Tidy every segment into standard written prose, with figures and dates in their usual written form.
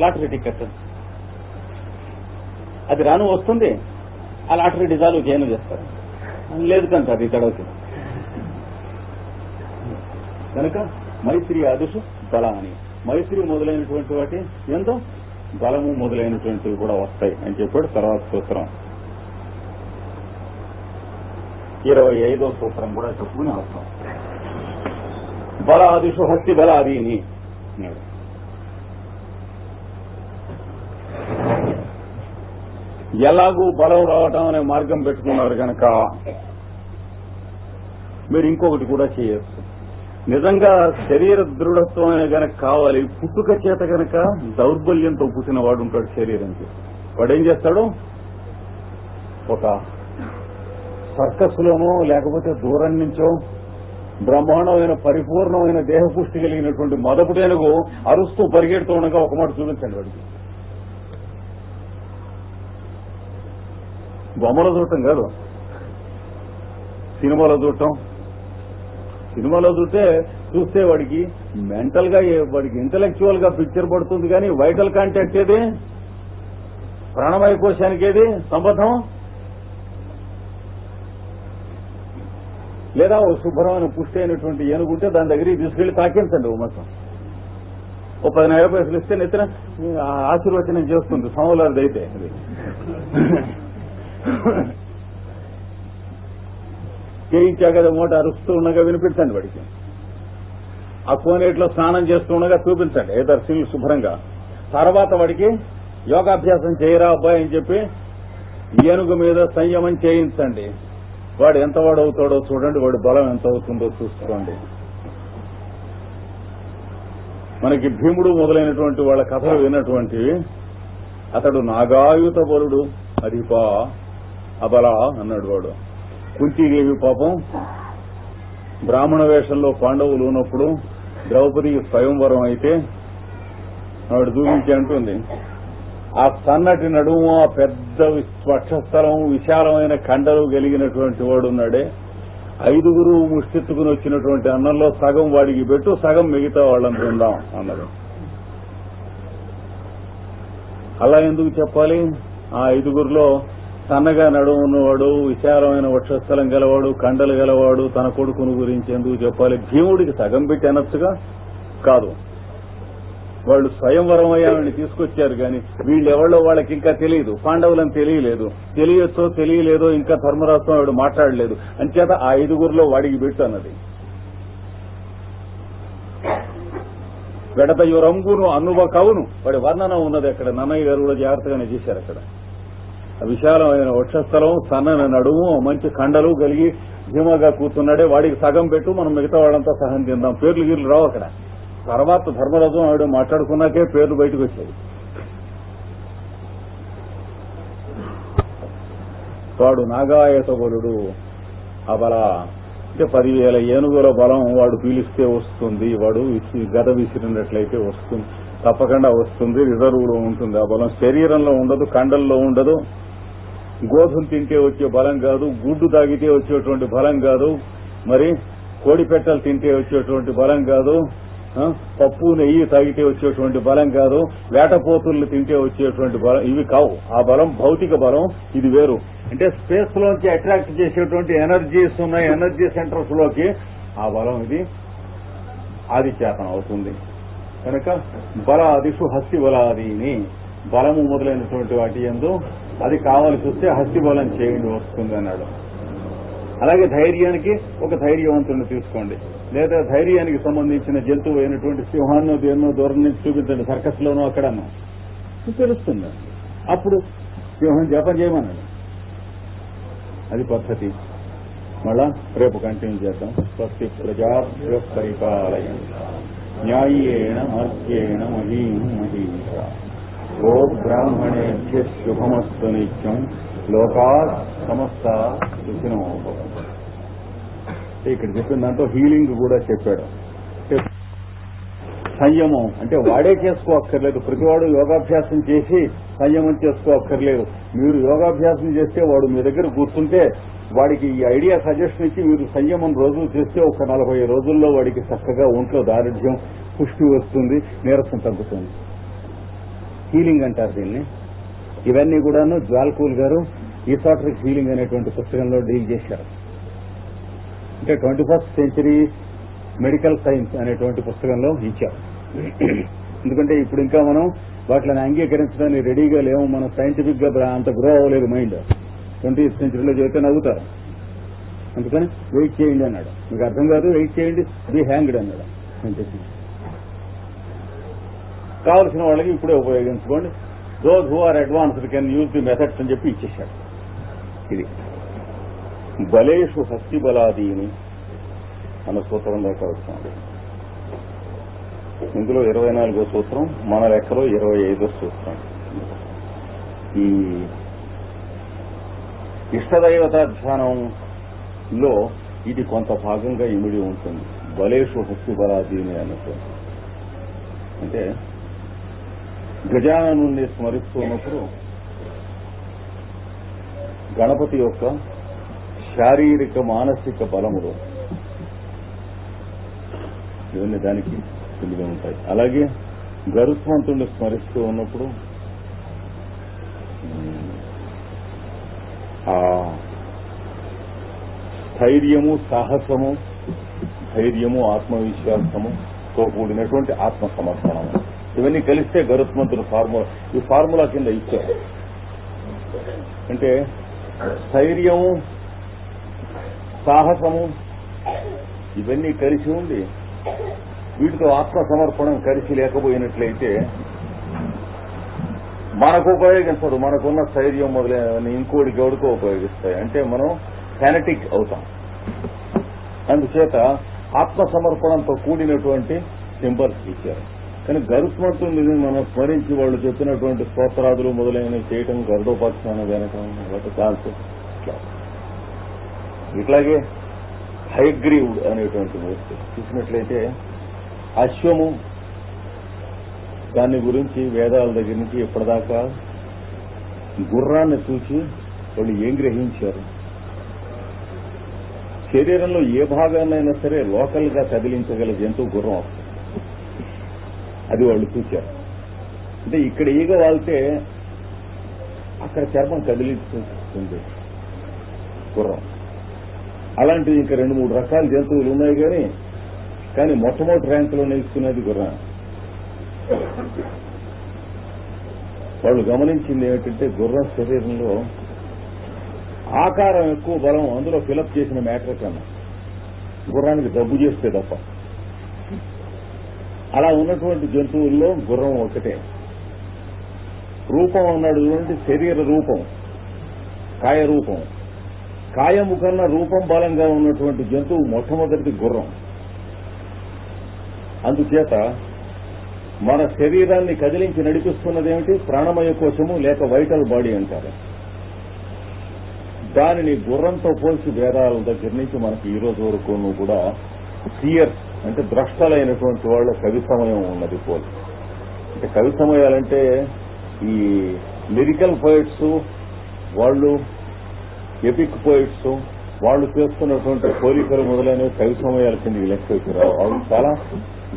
Lottery ticket. అది రాను వస్తుంది, ఆ లాటరీ డిజాల్వ్ చేయను చేస్తారు. లేదు కనుక అది తడవుతుంది. కనుక మైత్రి ఆదిషు బలాన్ని, మైత్రి మొదలైనటువంటి వాటి ఎంతో బలము మొదలైనటువంటివి కూడా వస్తాయి అని చెప్పాడు. తర్వాత సూత్రం 25వ సూత్రం కూడా చెప్పుకుని అవసరం. బలాదిషు హస్తి బలాదీని అన్నాడు. ఎలాగూ బలం రావటం అనే మార్గం పెట్టుకున్నారు కనుక మీరు ఇంకొకటి కూడా చేయొచ్చు. నిజంగా శరీర దృఢత్వం గనక కావాలి, పుట్టుక చేత గనక దౌర్బల్యంతో పుట్టిన వాడు ఉంటాడు శరీరానికి. వాడు ఏం చేస్తాడు, ఒక సర్కస్ లోనో లేకపోతే దూరం నుంచో బ్రహ్మాండమైన పరిపూర్ణమైన దేహపుష్టి కలిగినటువంటి మొదపుటేనుగు అరుస్తూ పరిగెడుతూ ఉండగా ఒక మాట చూపించండి వాడికి. బొమ్మలో చూడటం కాదు, సినిమాలో చూడటం. సినిమాలో చూస్తే వాడికి మెంటల్ గా, వాడికి ఇంటలెక్చువల్ గా పిక్చర్ పడుతుంది, కానీ వైటల్ కాంటాక్ట్ ఏది, ప్రాణమయ కోశానికి ఏది సంబంధం? లేదా ఓ శుభ్రమైన పుష్టి అయినటువంటి ఏనుగుంటే దాని దగ్గరికి తీసుకెళ్లి తాకించండి. ఓ మొత్తం ఓ 10 పైసలు ఇస్తే నెత్తిన ఆశీర్వచనం చేస్తుంది సమూలాది అయితే. అది చేయించాక మూట అరుస్తూ ఉండగా వినిపించండి వాడికి. ఆ కోనేటిలో స్నానం చేస్తూ ఉండగా చూపించండి ఏదర్శీలు శుభ్రంగా. తర్వాత వాడికి యోగాభ్యాసం చేయరా అబ్బాయి అని చెప్పి ఏనుగు మీద సంయమం చేయించండి. వాడు ఎంత వాడు అవుతాడో చూడండి, వాడి బలం ఎంత అవుతుందో చూసుకోండి. మనకి భీముడు మొదలైనటువంటి వాళ్ళ కథలు విన్నటువంటివి. అతడు నాగాయుత బలుడు అధిపా అబల అన్నాడు వాడు. కుంతీదేవి పాపం బ్రాహ్మణ వేషంలో పాండవులు ఉన్నప్పుడు ద్రౌపదికి స్వయంవరం అయితే ఆవిడ దూరించి అంటుంది, ఆ సన్నటి నడుము, ఆ పెద్ద వక్షస్థలం, విశాలమైన కండలు కలిగినటువంటి వాడు ఉన్నాడే, 5 ముష్టెత్తుకుని వచ్చినటువంటి అన్నంలో సగం వాడికి పెట్టు, సగం మిగతా వాళ్ళని తిందాం అన్నారు. అలా ఎందుకు చెప్పాలి? ఆ 5 సన్నగా నడుము ఉన్నవాడు, విశాలమైన వక్షస్థలం గలవాడు, కండలు గలవాడు తన కొడుకును గురించి ఎందుకు చెప్పాలి? భీముడికి సగం పెట్టి అనొచ్చుగా. కాదు, వాళ్ళు స్వయంవరం అయ్యామని తీసుకొచ్చారు, కానీ వీళ్ళెవళ్ళో వాళ్ళకి ఇంకా తెలియదు, పాండవులని తెలియలేదు. తెలియచ్చో తెలియలేదో ఇంకా ధర్మరాజుతో వాడు మాట్లాడలేదు. అంచేత ఆ 5 వాడికి పెట్టు అన్నది. వెడతయురంగును అన్నువ కవును వాడి వర్ణన ఉన్నది అక్కడ. నన్నయ్య గారు కూడా జాగ్రత్తగానే చేశారు అక్కడ. విశాలమైన వక్షస్థలం, సన్నన నడుము, మంచి కండలు కలిగి ధీమాగా కూర్చున్నాడే, వాడికి సగం పెట్టు, మనం మిగతా వాళ్ళంతా సహం తిందాం. పేర్లు గీర్లు రావు అక్కడ. తర్వాత ధర్మరాజు ఆవిడ మాట్లాడుకున్నాకే పేర్లు బయటకు వచ్చాయి. వాడు నాగాయత బలుడు అబల అంటే 10,000 ఏనుగుల బలం వాడు పీలిస్తే వస్తుంది. వాడు గద విసిరినట్లయితే వస్తుంది, తప్పకుండా వస్తుంది. రిజర్వులో ఉంటుంది ఆ బలం. శరీరంలో ఉండదు, కండల్లో ఉండదు. గోధుమ తింటే వచ్చే బలం కాదు, గుడ్డు తాగితే వచ్చేటువంటి బలం కాదు, మరి కోడి పెట్టలు తింటే వచ్చేటువంటి బలం కాదు, పప్పు నెయ్యి తాగితే వచ్చేటువంటి బలం కాదు, వేటపోతుల్ని తింటే వచ్చేటువంటి బలం, ఇవి కావు. ఆ బలం భౌతిక బలం, ఇది వేరు. అంటే స్పేస్ లోంచి అట్రాక్ట్ చేసేటువంటి ఎనర్జీస్ ఉన్నాయి, ఎనర్జీ సెంటర్స్ లోకి ఆ బలం ఇది ఆదిచేతం అవుతుంది. కనుక బలాదిషు హస్తి బలాదీని, బలము మొదలైనటువంటి వాటి యందు అది కావాల్సి వస్తే హస్తి బలం చేయండి వస్తుంది అన్నాడు. అలాగే ధైర్యానికి ఒక ధైర్యవంతుడిని తీసుకోండి, లేదా ధైర్యానికి సంబంధించిన జంతువు అయినటువంటి సింహాన్నో దేన్నో దూరం నుంచి చూపించండి, సర్కస్ లోనో అక్కడనో తెలుస్తుంది. అప్పుడు సింహం జపం చేయమన్నాడు. అది పద్ధతి. మళ్ళా రేపు కంటిన్యూ చేద్దాం. స్వస్తి ప్రజాభ్య పరిపాలయ న్యాయేణ మార్గేణ మహీం మహీషా గో బ్రాహ్మణేభ్య శుభమస్తు నిత్యం లోకా సమస్త సుఖినో భవంతు. ఇక్కడ చెప్పిన దాంట్లో హీలింగ్ కూడా చెప్పాడు. సంయమం అంటే వాడే చేసుకోక్కర్లేదు, ప్రతివాడు యోగాభ్యాసం చేసి సంయమం చేసుకోక్కర్లేదు. మీరు యోగాభ్యాసం చేస్తే వాడు మీ దగ్గర కూర్చుంటే వాడికి ఈ ఐడియా సజెషన్ ఇచ్చి మీరు సంయమం రోజు చేస్తే ఒక 40 రోజుల్లో వాడికి చక్కగా ఒంట్లో దారిద్ర్యం పుష్టి వస్తుంది, నీరసం తగ్గుతుంది. హీలింగ్ అంటారు దీన్ని. ఇవన్నీ కూడాను జ్వాల్కూల్ గారు ఈసాట్రిక్ హీలింగ్ అనేటువంటి పుస్తకంలో డీల్ చేశారు. అంటే 21st సెంచరీ మెడికల్ సైన్స్ అనేటువంటి పుస్తకంలో ఇచ్చారు. ఎందుకంటే ఇప్పుడు ఇంకా మనం వాటిని అంగీకరించడానికి రెడీగా లేవు. మనం సైంటిఫిక్ గా అంత గ్రో అవ్వలేదు మైండ్. 20th సెంచరీలో చెబితే నవ్వుతారు. అందుకని వెయిట్ చేయండి అన్నాడు. మీకు అర్థం కాదు, వెయిట్ చేయండి, బీ హ్యాంగ్డ్ అన్నాడు. కావలసిన వాళ్ళకి ఇప్పుడే ఉపయోగించుకోండి, those who are advanced can use the methods అని చెప్పి ఇచ్చేశాడు. ఇది బలేషు హస్తి బలాదీని అన్న సూత్రం దాకా వస్తుంది. ఇందులో 24వ సూత్రం, మన లెక్కలో 25వ సూత్రం. ఈ ఇష్టదైవతాధ్యానంలో ఇది కొంత భాగంగా ఇమిడి ఉంటుంది. బలేషు హస్తి బలాదీని అన్నట్టు అంటే గజాననుని స్మరిస్తున్నప్పుడు గణపతి యొక్క శారీరక మానసిక బలములు ఇవన్నీ దానికి తెలివిగా ఉంటాయి. అలాగే గరుత్మంతుడిని స్మరిస్తూ ఉన్నప్పుడు ఆ స్థైర్యము, సాహసము, ధైర్యము, ఆత్మవిశ్వాసముతో కూడినటువంటి ఆత్మ సమర్పణము, ఇవన్నీ కలిస్తే గరుత్మంతుడు ఫార్ములా. ఈ ఫార్ములా కింద ఇచ్చారు. అంటే స్థైర్యము, సాహసము ఇవన్నీ కలిసి ఉండి వీటితో ఆత్మ సమర్పణం కలిసి లేకపోయినట్లయితే మనకు ఉపయోగించదు. మనకున్న స్థైర్యం మొదలైనవన్నీ ఇంకోటికి ఎవరికో ఉపయోగిస్తాయి. అంటే మనం ఫెనటిక్ అవుతాం. అందుచేత ఆత్మ సమర్పణంతో కూడినటువంటి సింబల్స్ ఇచ్చారు. కానీ గరుత్మంతుడిని మనం స్మరించి వాళ్ళు చెప్పినటువంటి స్తోత్రాదులు మొదలైనవి చేయటం, గరుడోపాఖ్యానం వినటం, వాటి కాన్సెప్ట్ ఇట్లాగే హయగ్రీవుడు అనేటువంటి మూర్తి చూసినట్లయితే అశ్వము, దాని గురించి వేదాల దగ్గర నుంచి ఇప్పటిదాకా గుర్రాన్ని చూసి వాళ్ళు ఏం గ్రహించారు? శరీరంలో ఏ భాగాన్నైనా సరే లోకల్ గా కదిలించగల జంతువు గుర్రం వస్తుంది. అది వాళ్ళు చూశారు. అంటే ఇక్కడ ఈగ వాళ్తే అక్కడ చర్మం కదిలిస్తుంది గుర్రం. అలాంటివి ఇంకా 2-3 రకాల జంతువులు ఉన్నాయి. కానీ మొట్టమొదటి ర్యాంకులో నిలుస్తున్నది గుర్రం. వాళ్ళు గమనించింది ఏమిటంటే గుర్రం శరీరంలో ఆకారం ఎక్కువ, బలం అందులో ఫిలప్ చేసిన మ్యాటర్ కన్నా గుర్రానికి డబ్బు చేస్తే తప్ప. అలా ఉన్నటువంటి జంతువుల్లో గుర్రం ఒకటే. రూపం అన్నాడు చూడండి, శరీర రూపం, కాయ రూపం. కాయము కన్నా రూపం బలంగా ఉన్నటువంటి జంతువు మొట్టమొదటి గుర్రం. అందుచేత మన శరీరాన్ని కదిలించి నడిపిస్తున్నది ఏమిటి? ప్రాణమయ కోశము లేక వైటల్ బాడీ అంటారు. దానిని గుర్రంతో పోల్చి వేదాల దగ్గర నుంచి మనకి ఈ రోజు వరకు కూడా సీయర్స్ అంటే ద్రష్టలైనటువంటి వాళ్ళ కవి సమయం ఉన్నది పోలి. అంటే కవి సమయాలంటే ఈ లిరికల్ పోయిట్స్ వాళ్ళు, ఎపిక్ పోయిట్స్ వాళ్ళు చేస్తున్నటువంటి పోలికలు మొదలైనవి కవి సమయాల కింద లెక్కకి రావు. అవి చాలా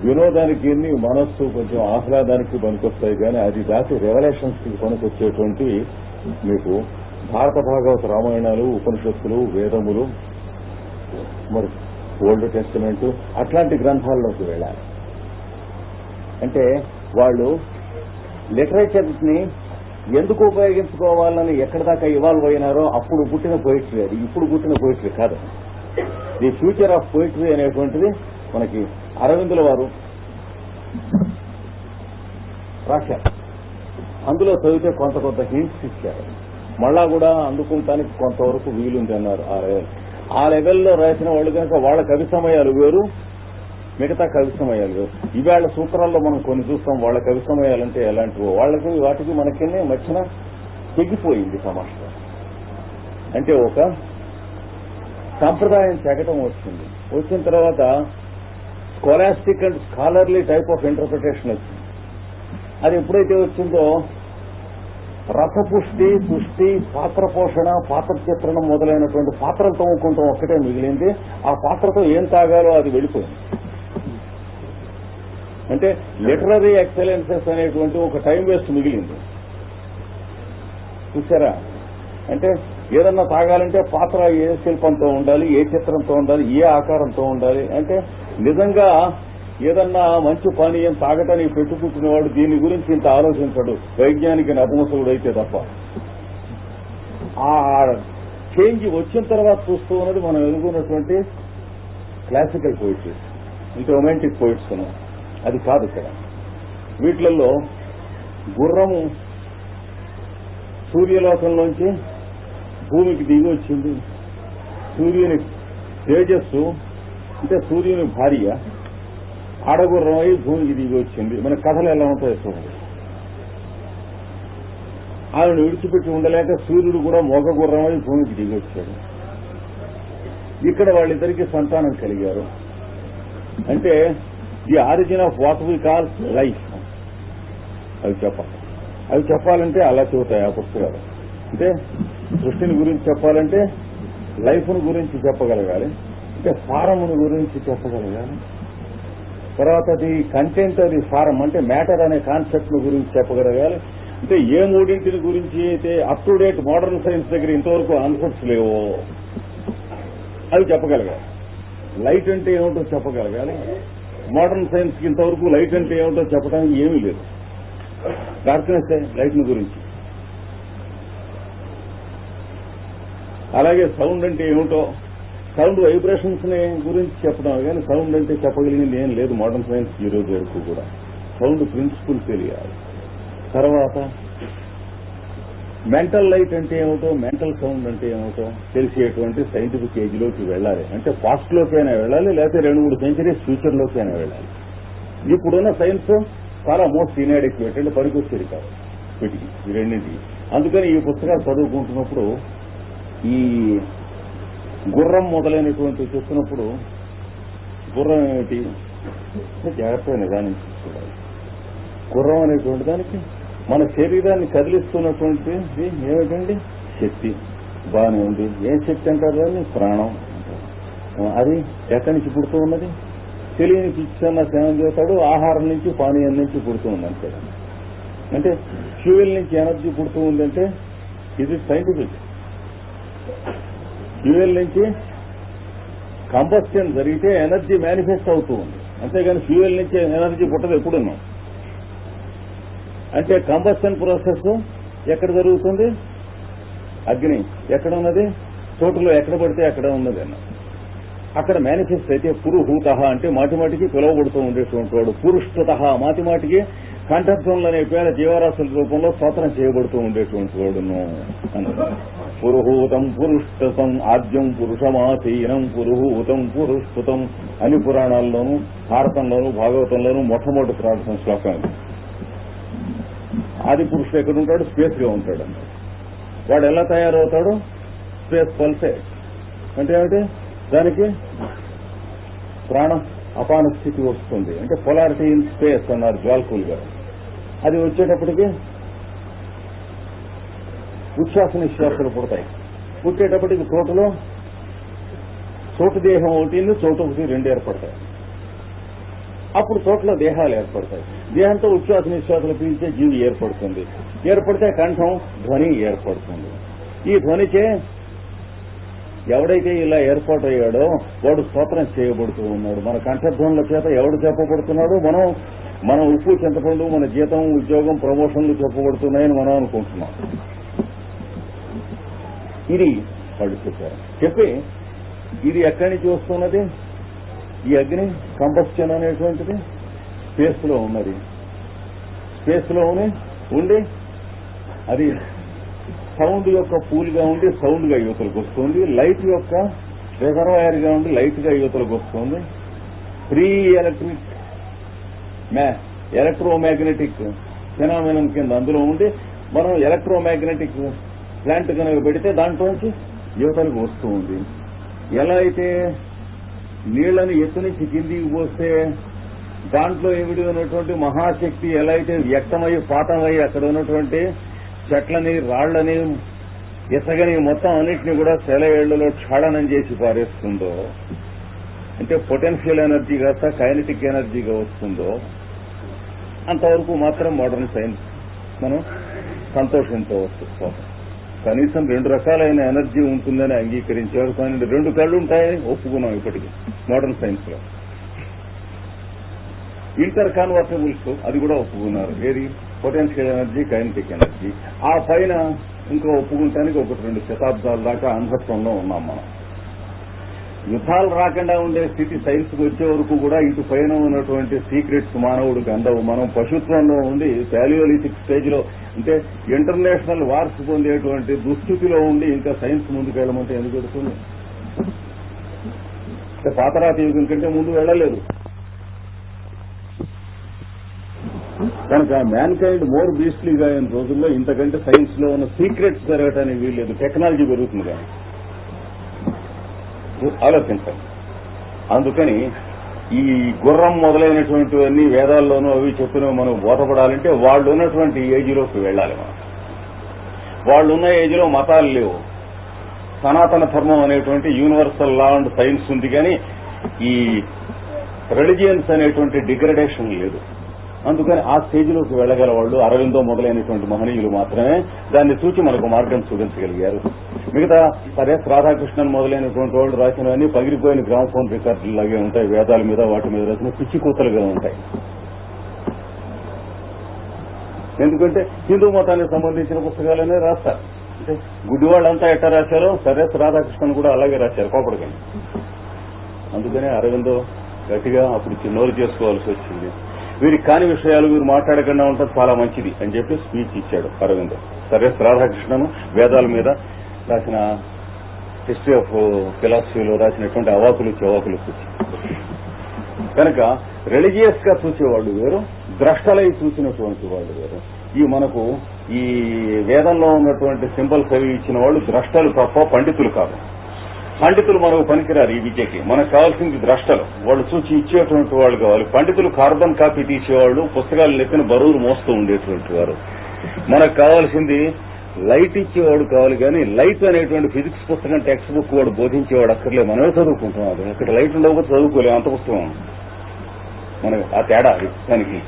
వినోదానికి, మనస్సు కొంచెం ఆహ్లాదానికి పనికొస్తాయి. కానీ అది దాటి రెవల్యూషన్స్ కి పనికొచ్చేటువంటి మీకు భారత భాగవత రామాయణాలు, ఉపనిషత్తులు, వేదములు, మరి ఓల్డ్ టెస్టమెంట్ అట్లాంటి గ్రంథాల్లోకి వెళ్ళాలి. అంటే వాళ్ళు లిటరేచర్ ని ఎందుకు ఉపయోగించుకోవాలని ఎక్కడి దాకా ఇవాల్వ్ అయినారో అప్పుడు పుట్టిన పోయిటరీ అది, ఇప్పుడు పుట్టిన పోయిటరీ కాదు. ది ఫ్యూచర్ ఆఫ్ పోయిటరీ అనేటువంటిది మనకి అరవిందుల వారు రాశారు. అందులో చదివితే కొంత హింట్స్ ఇచ్చారు. మళ్ళా కూడా అందుకుంటానికి కొంతవరకు వీలుంది అన్నారు. ఆ లెవెల్లో రాసిన వాళ్ళు కనుక వాళ్ళ కవి సమయాలు వేరు, మిగతా కవి సమయాలు వేరు. ఇవాళ సూత్రాల్లో మనం కొన్ని చూస్తాం. వాళ్ళ కవి సమయాలంటే ఎలాంటివో, వాళ్ళకి వాటికి మనకినే మధ్యన తెగిపోయింది సమాజం. అంటే ఒక సంప్రదాయం చెగటం వచ్చింది. వచ్చిన తర్వాత scholastic and scholarly type of interpretation వచ్చింది. అది ఎప్పుడైతే వచ్చిందో రసపుష్టి, పుష్టి, పాత్ర పోషణ, పాత్ర చిత్రణం మొదలైనటువంటి పాత్రలు తవ్వుకుంటాం ఒక్కటే మిగిలింది. ఆ పాత్రతో ఏం తాగాలో అది వెళ్ళిపోయింది. అంటే లిటరరీ ఎక్సలెన్సెస్ అనేటువంటి ఒక టైం వేస్ట్ మిగిలింది. చూసారా? అంటే ఏదన్నా తాగాలంటే పాత్ర ఏ శిల్పంతో ఉండాలి, ఏ చిత్రంతో ఉండాలి, ఏ ఆకారంతో ఉండాలి. అంటే నిజంగా ఏదన్నా మంచి పానీయం తాగటానికి పెట్టుకుంటున్నవాడు దీని గురించి ఇంత ఆలోచించడు, వైజ్ఞానిక నపుంసకుడు అయితే తప్ప. ఆ చేంజ్ వచ్చిన తర్వాత చూస్తూ ఉన్నది మనం ఎదుర్కొన్నటువంటి క్లాసికల్ పోయిట్రీస్, ఇంకా రొమాంటిక్ పోయిట్స్. అది కాదు ఇక్కడ. వీటిలలో గుర్రము సూర్యలోకంలోంచి భూమికి దిగి వచ్చింది. సూర్యుని తేజస్సు అంటే సూర్యుని భార్య ఆడగుర్రం అయి భూమికి దిగి వచ్చింది. మన కథలు ఎలా ఉంటాయో చూడండి. ఆమెను విడిచిపెట్టి ఉండలేక సూర్యుడు కూడా మోగ గుర్రం అయి భూమికి దిగి వచ్చాడు. ఇక్కడ వాళ్ళిద్దరికీ సంతానం కలిగారు. అంటే the origin of what we call life అవి చెప్పాలంటే అలా చెబుతాయి ఆ పుస్తకాలు. అంటే సృష్టిని గురించి చెప్పాలంటే లైఫ్ను గురించి చెప్పగలగాలి, అంటే ఫారమును గురించి చెప్పగలగాలి, తర్వాత ది కంటెంట్ అది ఫారం అంటే మ్యాటర్ అనే కాన్సెప్ట్ గురించి చెప్పగలగాలి. అంటే ఏ మూడింటిని గురించి అయితే up to date modern science దగ్గర ఇంతవరకు ఆన్సర్స్ లేవో అవి చెప్పగలగాలి. లైట్ అంటే ఏమిటో చెప్పగలగాలి. మోడర్న్ సైన్స్ కి ఇంతవరకు లైట్ అంటే ఏమిటో చెప్పడానికి ఏమీ లేదు. డార్క్నెస్ లైట్ గురించి. అలాగే సౌండ్ అంటే ఏమిటో, సౌండ్ వైబ్రేషన్స్ ని గురించి చెప్పడం, కానీ సౌండ్ అంటే చెప్పగలిగింది ఏం లేదు మోడర్న్ సైన్స్ ఈ రోజు వరకు కూడా. సౌండ్ ప్రిన్సిపుల్ తెలియాలి. తర్వాత మెంటల్ లైట్ అంటే ఏమిటో, మెంటల్ సౌండ్ అంటే ఏమిటో తెలిసేటువంటి సైంటిఫిక్ ఏజ్ లోకి వెళ్ళాలి. అంటే పాస్ట్ లోకైనా వెళ్ళాలి, లేకపోతే 2-3 సెంచరీస్ ఫ్యూచర్ లోకైనా వెళ్ళాలి. ఇప్పుడున్న సైన్స్ చాలా మోస్ట్ ఇన్యాడిక్వేట్ అంటే పనికొచ్చేది కాదు వీటికి, ఈ రెండింటికి. అందుకని ఈ పుస్తకాలు చదువుకుంటున్నప్పుడు ఈ గుర్రం మొదలైనటువంటి చూస్తున్నప్పుడు గుర్రం ఏమిటి జాగ్రత్తగా నిదానించి చూడాలి. గుర్రం అనేటువంటి దానికి మన శరీరాన్ని కదిలిస్తున్నటువంటి ఏమిటండి శక్తి. బాగానే ఉంది. ఏం శక్తి అంటారు దాన్ని? ప్రాణం. అది ఎక్కడి నుంచి పుడుతూ ఉన్నది? తెలియని పిచ్చన్న సేవం చేస్తాడు, ఆహారం నుంచి పానీయం నుంచి పుడుతూ ఉంది అంతే. అంటే ఫ్యూయల్ నుంచి ఎనర్జీ పుడుతూ ఉందంటే ఇది సైంటిఫిక్. ఫ్యూయల్ నుంచి కంబస్షన్ జరిగితే ఎనర్జీ మేనిఫెస్ట్ అవుతూ ఉంది, అంతేగాని ఫ్యూయల్ నుంచి ఎనర్జీ పుట్టదు ఎప్పుడున్నాం. అంటే కంబస్షన్ ప్రాసెస్ ఎక్కడ జరుగుతుంది? అగ్ని ఎక్కడ ఉన్నది? చోటులో ఎక్కడ పడితే అక్కడ ఉన్నది అన్న. అక్కడ మేనిఫెస్ట్ అయితే పురుహూత అంటే మాటిమాటికి పిలువబడుతూ ఉండేటువంటి వాడు. పురుష్ఠత మాటిమాటికి కంఠత్వంలో అనే పేర జీవరాశుల రూపంలో స్తోత్రం చేయబడుతూ ఉండేటువంటి వాడును అన్నది. పురుహూతం పురుష్ఠతం ఆద్యం పురుషమాసీనం పురుహూతం పురుష్ఠుతం అన్ని పురాణాల్లోనూ భారతంలోనూ భాగవతంలోనూ మొట్టమొదటి ప్రార్థన శ్లోకం. ఆది పురుషుడు ఎక్కడుంటాడు? స్పేస్ గా ఉంటాడు. వాడు ఎలా తయారవుతాడు? స్పేస్ పల్సేట్ అంటే ఏమిటి? దానికి ప్రాణం అపాన స్థితి వస్తుంది. అంటే పొలారిటీ ఇన్ స్పేస్ అన్నారు జ్వాల్కూల్ గారు. అది వచ్చేటప్పటికి ఉచ్ఛ్వాస నిశ్వాసాలు పుడతాయి. పుట్టేటప్పటికి చోటు దేహం ఒకటి, చోటు ఒకటి, 2 ఏర్పడతాయి. అప్పుడు చోట్ల దేహాలు ఏర్పడతాయి. దేహంతో ఉచ్ఛ్వాస నిశ్వాసాలు పీల్చే జీవి ఏర్పడుతుంది. ఏర్పడితే కంఠం ధ్వని ఏర్పడుతుంది. ఈ ధ్వనిచే ఎవడైతే ఇలా ఏర్పాటయ్యాడో వాడు స్తోత్రం చేయబడుతూ ఉన్నాడు. మన కంఠధ్వనుల చేత ఎవడు చెప్పబడుతున్నాడు? మన ఉప్పు చింతపండు, మన జీతం, ఉద్యోగం, ప్రమోషన్లు చెప్పబడుతున్నాయని మనం అనుకుంటున్నాం. ఇది వాళ్ళు చెప్పారు. చెప్పి ఇది ఎక్కడి నుంచి వస్తున్నది? ఈ అగ్ని కంబస్షన్ అనేటువంటిది స్పేస్ లో ఉన్నది. స్పేస్ లో ఉండి అది సౌండ్ యొక్క పూల్ గా ఉండి సౌండ్ గా యువతలకు వస్తుంది. లైట్ యొక్క రిజర్వాయర్ గా ఉండి లైట్ గా యువతలకు వస్తుంది. ఫ్రీ ఎలక్ట్రోమాగ్నెటిక్ ఫెనామినం కింద అందులో ఉండి మనం ఎలక్ట్రోమాగ్నెటిక్ ప్లాంట్ కనుక పెడితే దాంట్లోంచి యువతలకు వస్తూ ఉంది. ఎలా అయితే నీళ్లను ఎత్తు నుంచి కిందికి పోస్తే దాంట్లో ఏమిటి ఉన్నటువంటి మహాశక్తి ఎలా అయితే వ్యక్తమై పాతమై అక్కడ ఉన్నటువంటి చెట్లని, రాళ్లని, ఇసగని మొత్తం అన్నింటినీ కూడా సెలయేళ్లలో క్షాళనం చేసి పారేస్తుందో, అంటే పొటెన్షియల్ ఎనర్జీ కాస్త కైనెటిక్ ఎనర్జీగా వస్తుందో, అంతవరకు మాత్రం మోడర్న్ సైన్స్ మనం సంతోషించవచ్చు. కనీసం 2 రకాలైన ఎనర్జీ ఉంటుందని అంగీకరించారు. కానీ 2 కళ్ళు ఉంటాయని ఒప్పుకున్నాం ఇప్పటికీ మోడర్న్ సైన్స్ లో. ఇంటర్ కన్వర్టబుల్స్ అది కూడా ఒప్పుకున్నారు. ఏది పొటెన్షియల్ ఎనర్జీ, కైనెటిక్ ఎనర్జీ. ఆ పైన ఇంకా ఒప్పుకుంటానికి 1-2 శతాబ్దాల దాకా అంధత్వంలో ఉన్నాం మనం. యుద్ధాలు రాకుండా ఉండే స్థితి సైన్స్ కు వచ్చే వరకు కూడా ఇటు పైన ఉన్నటువంటి సీక్రెట్స్ మానవుడికి అందవు. మనం పశుత్వంలో ఉండి పాలియోలిథిక్ స్టేజ్ లో అంటే ఇంటర్నేషనల్ వార్స్ పొందేటువంటి దుస్థితిలో ఉండి ఇంకా సైన్స్ ముందుకు వెళ్ళమంటే ఎందుకు వెళుతుంది? పాతరాతి యుగం కంటే ముందు వెళ్ళలేదు కనుక మ్యాన్ కైండ్ మోర్ బీస్ట్లీగా అయిన రోజుల్లో ఇంతకంటే సైన్స్ లో ఉన్న సీక్రెట్స్ జరగటానికి వీల్లేదు. టెక్నాలజీ పెరుగుతుంది కానీ ఆలోచించండి. అందుకని ఈ గుర్రం మొదలైనటువంటివన్నీ వేదాల్లోనూ అవి చెప్పినవి మనం బోధపడాలంటే వాళ్ళు ఉన్నటువంటి ఏజ్లోకి వెళ్ళాలి. మనం వాళ్ళు ఉన్న ఏజ్లో మతాలు లేవు. సనాతన ధర్మం అనేటువంటి యూనివర్సల్ లా అండ్ సైన్స్ ఉంది. కానీ ఈ రిలిజియన్స్ అనేటువంటి డిగ్రడేషన్ లేదు. అందుకని ఆ స్టేజ్లోకి వెళ్ళగల వాళ్ళు అరవిందో మొదలైనటువంటి మహనీయులు మాత్రమే దాన్ని చూచి మనకు మార్గం చూపించగలిగారు. మిగతా సరేస్ రాధాకృష్ణన్ మొదలైనటువంటి వాళ్ళు రాసినవన్నీ పగిలిపోయిన గ్రామఫోన్ రికార్డులు లాగే ఉంటాయి. వేదాల మీద వాటి మీద రాసిన పిచ్చి కూతలుగా ఉంటాయి. ఎందుకంటే హిందూ మతానికి సంబంధించిన పుస్తకాలనే రాస్తారు. అంటే గుడ్డి వాళ్ళంతా ఎట్లా రాశారో సరేస్ రాధాకృష్ణన్ కూడా అలాగే రాశారు కోపడికని. అందుకనే అరవిందో గట్టిగా అప్పుడు నోరు చేసుకోవాల్సి వచ్చింది. వీరికి కాని విషయాలు వీరు మాట్లాడకుండా ఉంటుంది చాలా మంచిది అని చెప్పి స్పీచ్ ఇచ్చాడు అరవిందో. సరేస్ రాధాకృష్ణను వేదాల మీద రాసిన హిస్టరీ ఆఫ్ ఫిలాసఫీలో రాసినటువంటి అవాకులు చెవాకులు చూసి కనుక రిలీజియస్ గా చూసేవాళ్ళు వేరు, ద్రష్టలై చూసినటువంటి వాళ్ళు వేరు. ఈ మనకు ఈ వేదంలో ఉన్నటువంటి సింబల్స్ అవి ఇచ్చిన వాళ్ళు ద్రష్టలు తప్ప పండితులు కాదు. పండితులు మనకు పనికిరారు ఈ విద్యకి. మనకు కావాల్సింది ద్రష్టలు. వాళ్ళు చూసి ఇచ్చేటువంటి వాళ్ళు కావాలి. పండితులు కార్బన్ కాపీ తీసేవాళ్ళు, పుస్తకాలు లెక్కన బరువులు మోస్తూ ఉండేటువంటి వారు. మనకు కావాల్సింది లైట్ ఇచ్చేవాడు కావాలి. కానీ లైట్ అనేటువంటి ఫిజిక్స్ పుస్తకం టెక్స్ట్ బుక్ వాడు బోధించేవాడు అక్కర్లే. మనమే చదువుకుంటాం. అది అక్కడ లైట్ ఉండకపోతే చదువుకోలేము అంత పుస్తకం. మనకు ఆ తేడా దానికి.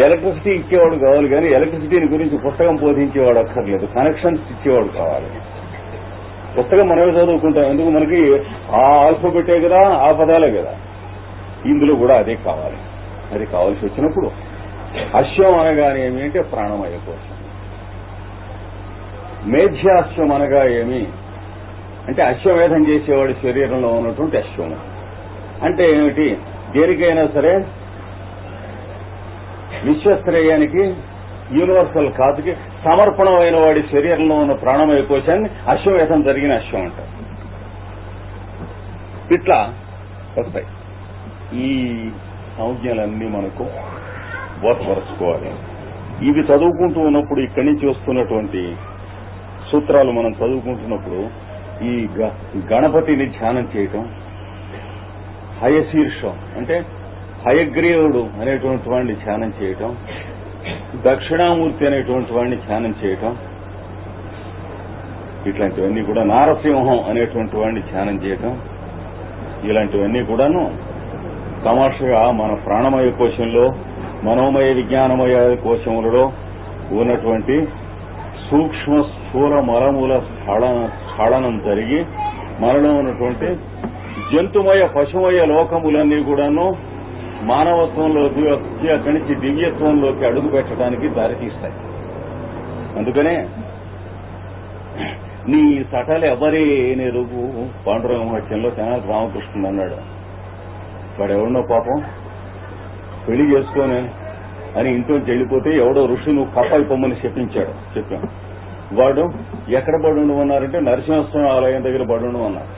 ఎలక్ట్రిసిటీ ఇచ్చేవాడు కావాలి. కానీ ఎలక్ట్రిసిటీని గురించి పుస్తకం బోధించేవాడు అక్కర్లేదు. కనెక్షన్స్ ఇచ్చేవాడు కావాలి. పుస్తకం మనమే చదువుకుంటాం. ఎందుకు? మనకి ఆ ఆల్ఫాబెటే కదా, ఆ పదాలే కదా. ఇందులో కూడా అదే కావాలి. అది కావాల్సి వచ్చినప్పుడు అశ్వం అనగానే ఏమి అంటే ప్రాణమయ కోశం. మేధ్యాశ్వం అనగా ఏమి అంటే అశ్వమేధం చేసేవాడి శరీరంలో ఉన్నటువంటి అశ్వం అంటే ఏమిటి? దేనికైనా సరే విశ్వశ్రేయానికి యూనివర్సల్ కాదుకి సమర్పణమైన వాడి శరీరంలో ఉన్న ప్రాణమయ కోశాన్ని అశ్వమేధం జరిగిన అశ్వం అంటారు. ఇట్లా వస్తాయి. ఈ సంజ్ఞలన్నీ మనకు బోధపరచుకోవాలి. ఇవి చదువుకుంటూ ఉన్నప్పుడు ఇక్కడి నుంచి వస్తున్నటువంటి సూత్రాలు మనం చదువుకుంటున్నప్పుడు ఈ గణపతిని ధ్యానం చేయటం, హయశీర్షం అంటే హయగ్రీవుడు అనేటువంటి వాడిని ధ్యానం చేయటం, దక్షిణామూర్తి అనేటువంటి వాడిని ధ్యానం చేయటం, ఇట్లాంటివన్నీ కూడా నారసింహం అనేటువంటి వాడిని ధ్యానం చేయటం, ఇలాంటివన్నీ కూడాను తమాషగా మన ప్రాణమయ కోశంలో, మనోమయ విజ్ఞానమయ కోశములలో ఉన్నటువంటి సూక్ష్మ స్థూల మలమూల స్ఖలనం జరిగి మనలో ఉన్నటువంటి జంతుమయ పశుమయ లోకములన్నీ కూడాను మానవత్వంలోకి వచ్చి అక్కడి నుంచి దివ్యత్వంలోకి అడుగు పెట్టడానికి దారితీస్తాయి. అందుకనే నీ సటలు ఎవరి నెరుగు పాండురంగ మహత్యంలో తెనాలి రామకృష్ణుడు అన్నాడు. వాడెవడో పాపం పెళ్లి చేసుకొని అని ఇంట్లోంచి వెళ్ళిపోతే ఎవడో ఋషి నువ్వు కప్ప అయిపోమని చెప్పాం. వాడు ఎక్కడ పడి ఉండమన్నారంటే నరసింహస్వామి ఆలయం దగ్గర పడి ఉండమన్నారు.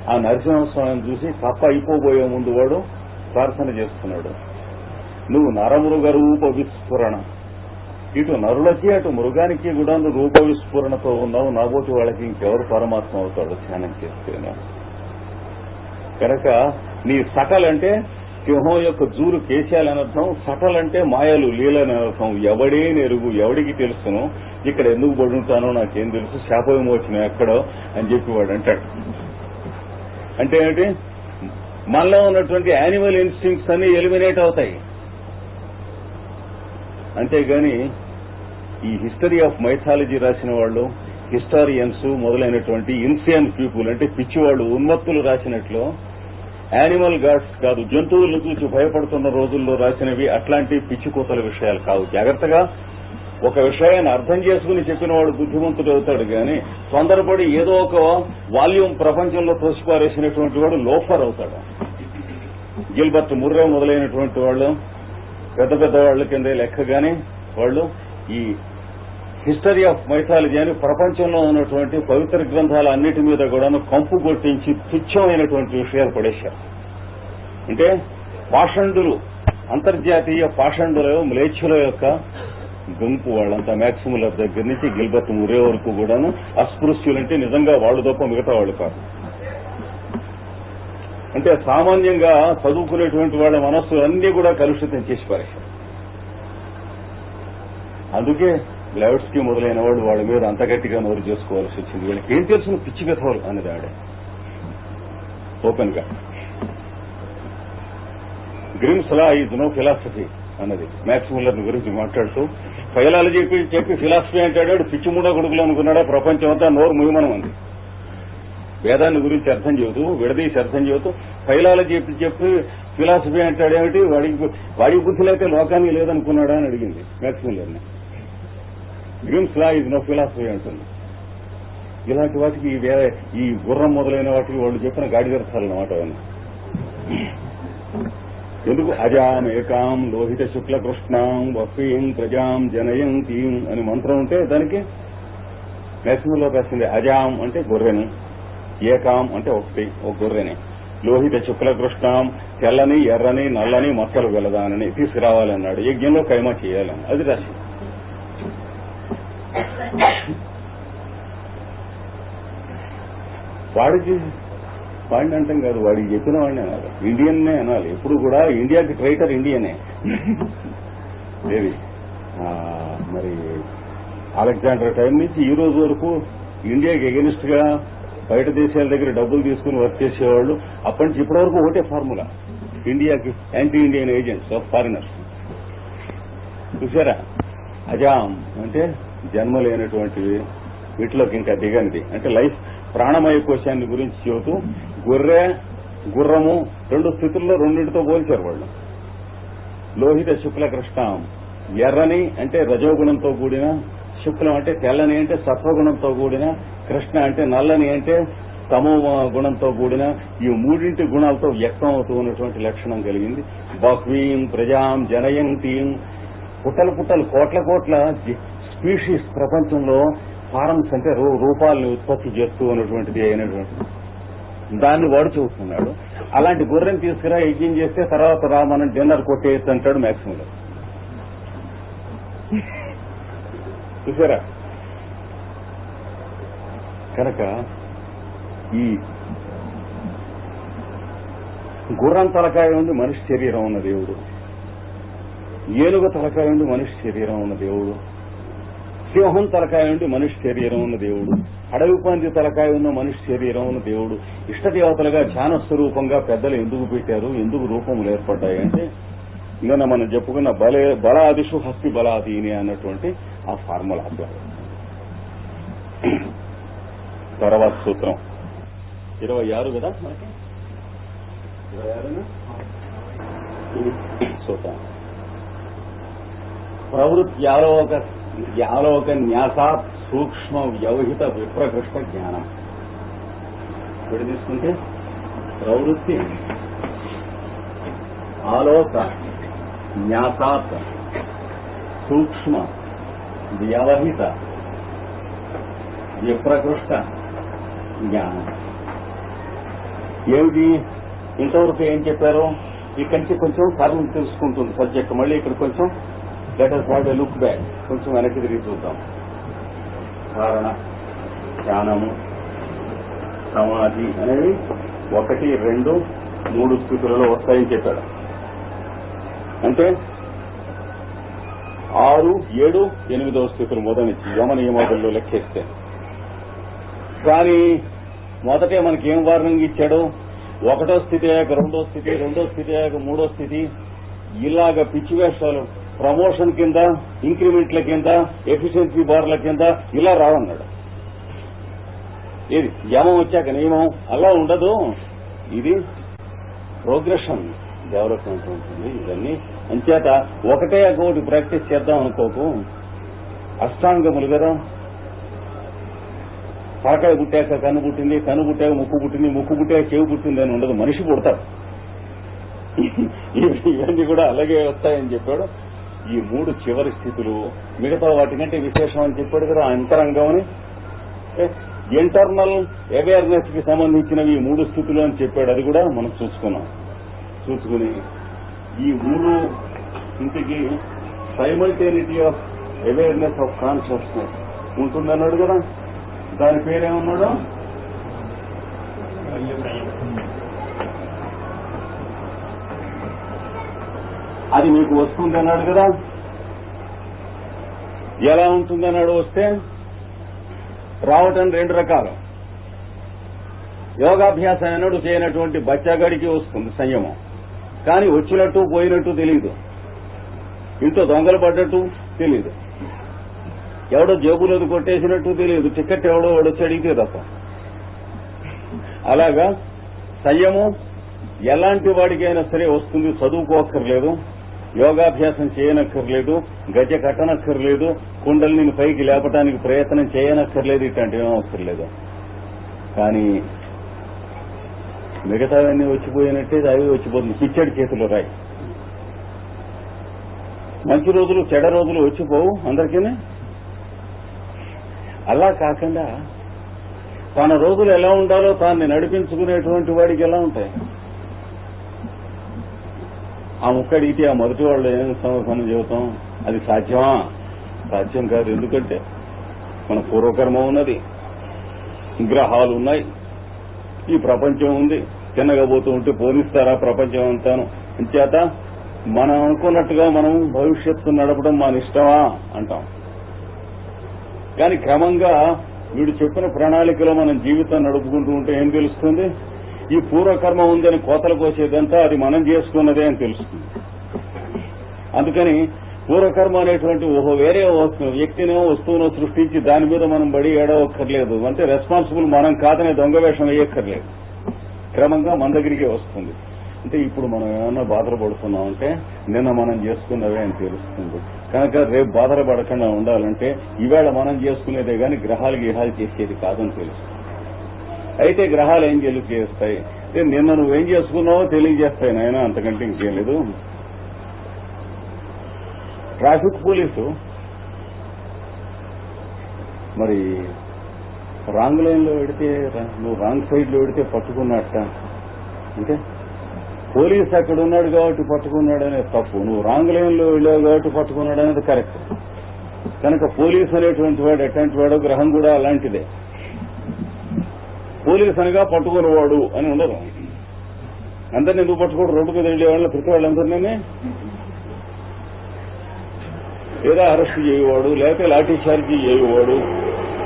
ఆ నరసింహస్వామిని చూసి కప్ప అయిపోబోయే ముందు వాడు ప్రార్థన చేస్తున్నాడు. నువ్వు నరమృగ రూప విస్ఫురణ, ఇటు నరులకి అటు మృగానికి కూడా రూప విస్ఫురణతో ఉన్నావు. నాబోటి వాళ్ళకి ఇంకెవరు పరమాత్మ అవుతాడు ధ్యానం చేస్తేనే. కనుక నీ సకల్ అంటే సింహం యొక్క జూరు కేశాలని అర్థం, సటల్ అంటే మాయలు లీలని అర్థం. ఎవడే నెరుగు, ఎవడికి తెలుసును, ఇక్కడ ఎందుకు పడుంటానో నాకేం తెలుసు, శాప విమోచనం ఎక్కడో అని చెప్పి వాడు అంటాడు. అంటే ఏంటి? మనలో ఉన్నటువంటి యానిమల్ ఇన్స్టింక్ట్స్ అన్ని ఎలిమినేట్ అవుతాయి. అంతేగాని ఈ హిస్టరీ ఆఫ్ మైథాలజీ రాసిన వాళ్ళు, హిస్టారియన్స్ మొదలైనటువంటి ఇన్సేన్ పీపుల్ అంటే పిచ్చివాళ్ళు, ఉన్మత్తులు రాసినట్లు యానిమల్ గాడ్స్ కాదు, జంతువులను చూసి భయపడుతున్న రోజుల్లో రాసినవి అట్లాంటి పిచ్చి కూతల విషయాలు కావు. జాగ్రత్తగా ఒక విషయాన్ని అర్థం చేసుకుని చెప్పిన వాడు బుద్ధిమంతుడు అవుతాడు కానీ తొందరపడి ఏదో ఒక వాల్యూమ్ ప్రపంచంలో తోసిపారేసినటువంటి వాడు లోఫర్ అవుతాడు. గిల్బర్ట్ ముర్రే మొదలైనటువంటి వాళ్ళు పెద్ద పెద్ద వాళ్ళ కింద లెక్కగానే వాళ్ళు ఈ హిస్టరీ ఆఫ్ మైథాలజీ అని ప్రపంచంలో ఉన్నటువంటి పవిత్ర గ్రంథాల అన్నిటి మీద కూడాను కంపు కొట్టించి తుచ్చమైనటువంటి విషయాలు పడేశారు. అంటే పాషండులు, అంతర్జాతీయ పాషండుల మ్లేచ్చుల యొక్క గుంపు వాళ్ళంతా, మ్యాక్సిములర్ దగ్గర నుంచి గిల్బర్ట్ ముర్రే వరకు కూడాను అస్పృశ్యులంటే నిజంగా వాళ్ళు తప్ప మిగతా వాళ్ళు కాదు. అంటే సామాన్యంగా చదువుకునేటువంటి వాళ్ళ మనస్సు అన్ని కూడా కలుషితం చేసి పారేశారు. అందుకే బ్లావెట్స్కీ మొదలైన వాడు వాళ్ళ మీద అంత గట్టిగా నోరు చేసుకోవాల్సి వచ్చింది. వీళ్ళకి ఏం తెలుసు పిచ్చి కథలు అనేది ఆడే ఓపెన్ గా. గ్రిమ్స్ లా ఈజ్ నో ఫిలాసఫీ అన్నది మ్యాక్సిములర్ గురించి మాట్లాడుతూ, ఫైలాలజీ చెప్పి ఫిలాసఫీ అంటాడు, పిచ్చి మూడ కొడుకులు అనుకున్నాడా, ప్రపంచం అంతా నోరు ముయ్యమనం ఉంది. వేదాన్ని గురించి అర్థం చెబుతూ, విడదీసి అర్థం చెబుతూ ఫైలాలజీ చెప్పి ఫిలాసఫీ అంటాడేమిటి, వాడికి బుద్ధి లేక లోకానికి లేదనుకున్నాడా అని అడిగింది మ్యాక్సిములర్ని. గ్రిమ్స్ లా ఈజ్ నో ఫిలాసఫీ అంటుంది. ఇలాంటి వాటికి ఈ గుర్రం మొదలైన వాటికి వాళ్ళు చెప్పిన గాడిదర్థాలన్నమాట అవన్నీ. ఎందుకు అజాం ఏకాం లోహిత శుక్ల కృష్ణాం వఫీం ప్రజాం జనయంతీం అని మంత్రం ఉంటే దానికి మ్యాక్సిమంలో రాసింది అజాం అంటే గొర్రెని, ఏకాం అంటే ఒకటి, ఒక గొర్రెని, లోహిత శుక్ల కృష్ణాం తెల్లని ఎర్రని నల్లని మచ్చలు గలదానని తీసుకురావాలన్నాడు, యజ్ఞంలో కైమా చేయాలని అది రాసింది. వాడిని అంటాం కాదు, వాడికి చెప్పిన వాడిని అనాలి, ఇండియన్నే అనాలి. ఎప్పుడు కూడా ఇండియాకి ట్రైటర్ ఇండియనే. ఏది మరి అలెగ్జాండర్ టైం నుంచి ఈ రోజు వరకు ఇండియాకి ఎగెనిస్ట్ గా బయట దేశాల దగ్గర డబ్బులు తీసుకుని వర్క్ చేసేవాళ్ళు అప్పటి నుంచి ఇప్పటి వరకు ఒకటే ఫార్ములా, ఇండియాకి anti Indian agents of foreigners. చూసారా, అజాం అంటే జన్మ లేనటువంటివి, వీటిలోకి ఇంకా దిగనిది అంటే లైఫ్ ప్రాణమయ కోశాన్ని గురించి చెబుతూ గొర్రె గుర్రము రెండు స్థితుల్లో రెండింటితో పోల్చారు వాళ్ళు. లోహిత శుక్ల కృష్ణం, ఎర్రని అంటే రజోగుణంతో కూడిన, శుక్లం అంటే తెల్లని అంటే సత్వగుణంతో కూడిన, కృష్ణ అంటే నల్లని అంటే తమో గుణంతో కూడిన, ఈ మూడింటి గుణాలతో వ్యక్తం అవుతూ ఉన్నటువంటి లక్షణం కలిగింది. బహ్వీం ప్రజాం జనయంతీం, పుట్టలు పుట్టలు కోట్ల కోట్ల స్పీషీస్ ప్రపంచంలో ఫారమ్స్ అంటే రూపాలను ఉత్పత్తి చేస్తూ ఉన్నటువంటిది అయినటువంటి దాన్ని వాడు చెబుతున్నాడు. అలాంటి గొర్రెని తీసుకురా, యజ్ఞం చేస్తే తర్వాత రా మనం డిన్నర్ కొట్టేయచ్చు అంటాడు మ్యాక్సిమం. చూసారా, కనుక ఈ గుర్రం తలకాయ ఉండి మనిషి శరీరం ఉన్న దేవుడు, ఏనుగు తలకాయ ఉండి మనిషి శరీరం ఉన్న దేవుడు, సింహం తలకాయ ఉండి మనిషి శరీరం ఉన్న దేవుడు, అడవి పంది తలకాయ ఉన్న మనిషి శరీరం ఉన్న దేవుడు, ఇష్టదేవతలుగా ధ్యాన స్వరూపంగా పెద్దలు ఎందుకు పెట్టారు, ఎందుకు రూపములు ఏర్పడ్డాయి అంటే నిన్న మనం చెప్పుకున్న బలాదిషు హస్తి బలాదీని అన్నటువంటి ఆ ఫార్ములా. తర్వాత సూత్రం 26 కదా మనకి, 26 సూత్రం. ప్రవృత్తి యాలోక న్యాసాత్ సూక్ష్మ వ్యవహిత విప్రకృష్ట జ్ఞానం. ఇక్కడ తీసుకుంటే ప్రవృత్తి ఆలోక న్యాసాత్ సూక్ష్మ వ్యవహిత విప్రకృష్ట జ్ఞానం. ఏమిటి ఇంతవరకు ఏం చెప్పారో ఇక్కడి నుంచి కొంచెం కర్మం తెలుసుకుంటుంది సబ్జెక్ట్. మళ్ళీ ఇక్కడ కొంచెం let us have a look back, కొంచెం వెనక్కి తిరిగి చూద్దాం. ధారణ, ధ్యానము, సమాధి అనేవి 1, 2, 3 స్థితులలో వస్తాయని చెప్పాడు. అంటే 6, 7, 8వ స్థితులు మొదటి నుంచి యమ నియమాదుల్లో లెక్కేస్తే. కానీ మొదటే మనకి ఏం వార్నింగ్ ఇచ్చాడు, 1వ స్థితి అయ్యాక 2వ స్థితి, 2వ స్థితి అయ్యాక 3వ స్థితి, ఇలాగ పిచ్చి వేషాలు ప్రమోషన్ కింద, ఇంక్రిమెంట్ల కింద, ఎఫిషియన్సీ బార్ల కింద ఇలా రావన్నాడు. ఇది యమం వచ్చాక నియమం అలా ఉండదు. ఇది ప్రోగ్రెషన్, డెవలప్మెంట్ ఉంటుంది. ఇవన్నీ అంచేత ఒకటే ఒకటి ప్రాక్టీస్ చేద్దాం అనుకోకు. అష్టాంగములు కదా. తలకాయ పుట్టాక కన్ను పుట్టింది, కన్ను పుట్టాక ముక్కు పుట్టింది, ముక్కు పుట్టాక చెవి పుట్టింది అని ఉండదు. మనిషి పుడతాడు. ఇవన్నీ కూడా అలాగే వస్తాయని చెప్పాడు. ఈ 3 చివరి స్థితులు మిగతా వాటికంటే విశేషం అని చెప్పాడు కదా. అంతరంగం అని ఇంటర్నల్ అవేర్నెస్ కి సంబంధించినవి ఈ 3 స్థితులు అని చెప్పాడు. అది కూడా మనం చూసుకుని ఈ 3 ఇంటికి సైమల్టేనిటీ ఆఫ్ అవేర్నెస్ ఆఫ్ కాన్షియస్నెస్ ఉంటుందన్నాడు కదా. దాని పేరేమన్నాడు? అది మీకు వస్తుంది అన్నాడు కదా. ఎలా ఉంటుంది అన్నాడు? వస్తే రావటం 2 రకాలు. యోగాభ్యాసం అన్నాడు చేయనటువంటి బచ్చాగడికి వస్తుంది సంయమం. కానీ వచ్చినట్టు పోయినట్టు తెలియదు, ఇంట్లో దొంగలు పడ్డట్టు తెలియదు, ఎవడో జేబులోది కొట్టేసినట్టు తెలియదు, టికెట్ ఎవడో వాడొచ్చి అడిగితే తప్ప. అలాగా సంయమం ఎలాంటి వాడికైనా సరే వస్తుంది. చదువుకోక్కర్లేదు, యోగాభ్యాసం చేయనక్కర్లేదు, గజ కట్టనక్కర్లేదు, కుండలిని పైకి లేపడానికి ప్రయత్నం చేయనక్కర్లేదు, ఇట్లాంటివి ఏమక్కర్లేదు. కానీ మిగతావన్నీ వచ్చిపోయినట్టే అవి వచ్చిపోతుంది. పిచ్చడి చేతులు రాయి. మంచి రోజులు చెడ రోజులు వచ్చిపోవు అందరికీ. అలా కాకుండా తన రోజులు ఎలా ఉండాలో తాన్ని నడిపించుకునేటువంటి వాడికి ఎలా ఉంటాయి? ఆ ముక్కడికి ఆ మొదటి వాళ్ళు ఏం సమాధానం చెబుతాం? అది సాధ్యమా? సాధ్యం కాదు. ఎందుకంటే మన పూర్వకర్మ ఉన్నది, గ్రహాలు ఉన్నాయి, ఈ ప్రపంచం ఉంది. చిన్నగా పోతూ ఉంటే పోనిస్తారా ప్రపంచం అంతాను? అంచేత మనం అనుకున్నట్టుగా మనం భవిష్యత్తు నడపడం మన ఇష్టమా అంటాం. కానీ క్రమంగా వీడు చెప్పిన ప్రణాళికలో మనం జీవితం నడుపుకుంటూ ఉంటే ఏం తెలుస్తుంది? ఈ పూర్వకర్మ ఉందని కోతలు కోసేదంతా అది మనం చేసుకున్నదే అని తెలుస్తుంది. అందుకని పూర్వకర్మ అనేటువంటి వేరే వ్యక్తినో వస్తువునో సృష్టించి దాని మీద మనం బడి ఏడవక్కర్లేదు. అంటే రెస్పాన్సిబుల్ మనం కాదనే దొంగ వేషం వేయక్కర్లేదు. క్రమంగా మన దగ్గరికే వస్తుంది. అంటే ఇప్పుడు మనం ఏమన్నా బాధపడుతున్నామంటే నిన్న మనం చేసుకున్నవే అని తెలుస్తుంది. కనుక రేపు బాధపడకుండా ఉండాలంటే ఈవేళ మనం చేసుకునేదే గాని గ్రహాలు గిహాలు చేసేది కాదని తెలుస్తుంది. అయితే గ్రహాలు ఏం చేస్తాయి? నిన్న నువ్వేం చేసుకున్నావో తెలియజేస్తాయి నాయన, అంతకంటే ఇంకేం లేదు. ట్రాఫిక్ పోలీసు మరి రాంగ్ లైన్ లో పెడితే, నువ్వు రాంగ్ సైడ్ లో పెడితే పట్టుకున్నట్ట. అంటే పోలీసు అక్కడ ఉన్నాడు కాబట్టి పట్టుకున్నాడు అనేది తప్పు, నువ్వు రాంగ్ లైన్ లో వెళ్ళావు కాబట్టి పట్టుకున్నాడు అనేది కరెక్ట్. కనుక పోలీసు అనేటువంటి వాడు ఎట్లాంటి వాడు, గ్రహం కూడా అలాంటిదే. పోలీసు అనగా పట్టుకునేవాడు అని ఉండదు. అందరినీ ఎందుకు పట్టుకోడు? రోడ్డు మీద వెళ్ళేవాళ్ళు ప్రతి వాళ్ళందరినీ ఏదో అరెస్ట్ చేయవాడు, లేకపోతే లాఠీ చార్జీ చేయవాడు,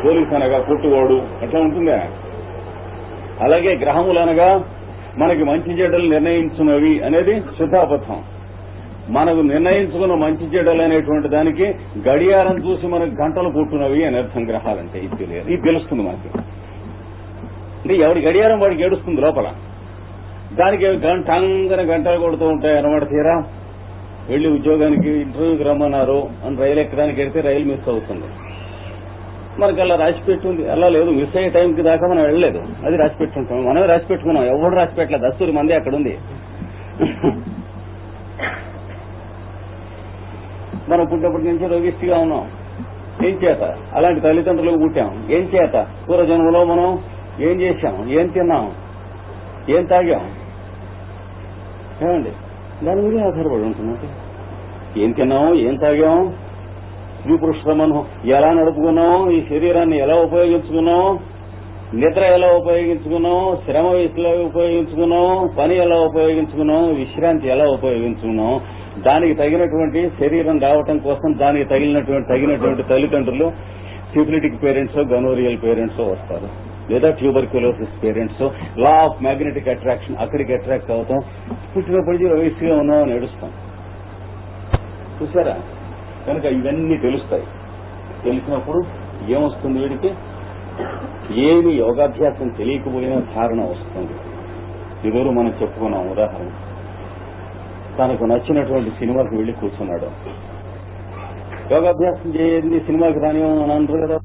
పోలీసు అనగా కొట్టువాడు, అట్లా ఉంటుందా? అలాగే గ్రహములు అనగా మనకి మంచి చెడ్డలు నిర్ణయించున్నవి అనేది శుద్ధాబద్ధం. మనకు నిర్ణయించుకున్న మంచి చెడ్డలు అనేటువంటి దానికి గడియారం చూసి మనకు గంటలు కొట్టున్నవి అని అర్థం. గ్రహాలంటే ఇది తెలియదు, ఇది తెలుస్తుంది మనకి. అంటే ఎవడి గడియారం వాడికి ఏడుస్తుంది లోపల. దానికి టంగన గంటలు కొడుతూ ఉంటాయి అన్నమాట. తీరా వెళ్లి ఉద్యోగానికి ఇంటర్వ్యూకి రమ్మన్నారు అని రైలు ఎక్కడానికి వెళ్తే రైలు మిస్ అవుతుంది. మనకి అలా రాసి పెట్టుంది. అలా లేదు, మిస్ అయ్యే టైంకి దాకా మనం వెళ్ళలేదు, అది రాసి పెట్టుంటాం. మనమే రాసి పెట్టుకున్నాం, ఎవరు రాసి పెట్టలేదు. దస్తూరి మంది అక్కడ ఉంది. మనం పుట్టినప్పటి నుంచి రోగిష్టిగా ఉన్నాం. ఏం చేత? అలాంటి తల్లిదండ్రులకు పుట్టాం. ఏం చేత? పూర్వజన్మలో మనం ఏం చేశాం, ఏం తిన్నాం, ఏం తాగాం, ఏమండి దాని మీద ఆధారపడి ఉంటున్నట్టు. ఏం తిన్నాము, ఏం తాగాము, స్త్రీ పురుష సంబంధం ఎలా నడుపుకున్నాం, ఈ శరీరాన్ని ఎలా ఉపయోగించుకున్నాం, నిద్ర ఎలా ఉపయోగించుకున్నాం, శ్రమ ఎలా ఉపయోగించుకున్నాం, పని ఎలా ఉపయోగించుకున్నాం, విశ్రాంతి ఎలా ఉపయోగించుకున్నాం, దానికి తగినటువంటి శరీరం రావటం కోసం దానికి తగినటువంటి తల్లిదండ్రులు సిఫిలిటిక్ పేరెంట్స్, గనోరియల్ పేరెంట్స్ వస్తారు, లేదా tuberculosis parents. Law of magnetic attraction, అక్కడికి అట్రాక్ట్ అవుతాం. పుట్టినప్పటికీ వయస్సుగా ఉన్నాం అని ఏడుస్తాం. చూసారా? కనుక ఇవన్నీ తెలుస్తాయి. తెలిసినప్పుడు ఏమొస్తుంది వీడికి? ఏమి యోగాభ్యాసం తెలియకపోయినా ధారణ వస్తుంది. ఇదివరకు మనం చెప్పుకున్నాం ఉదాహరణ. తనకు నచ్చినటువంటి సినిమాకి వెళ్లి కూర్చున్నాడు. యోగాభ్యాసం చేయండి సినిమాకి రాని అని అంటారు కదా.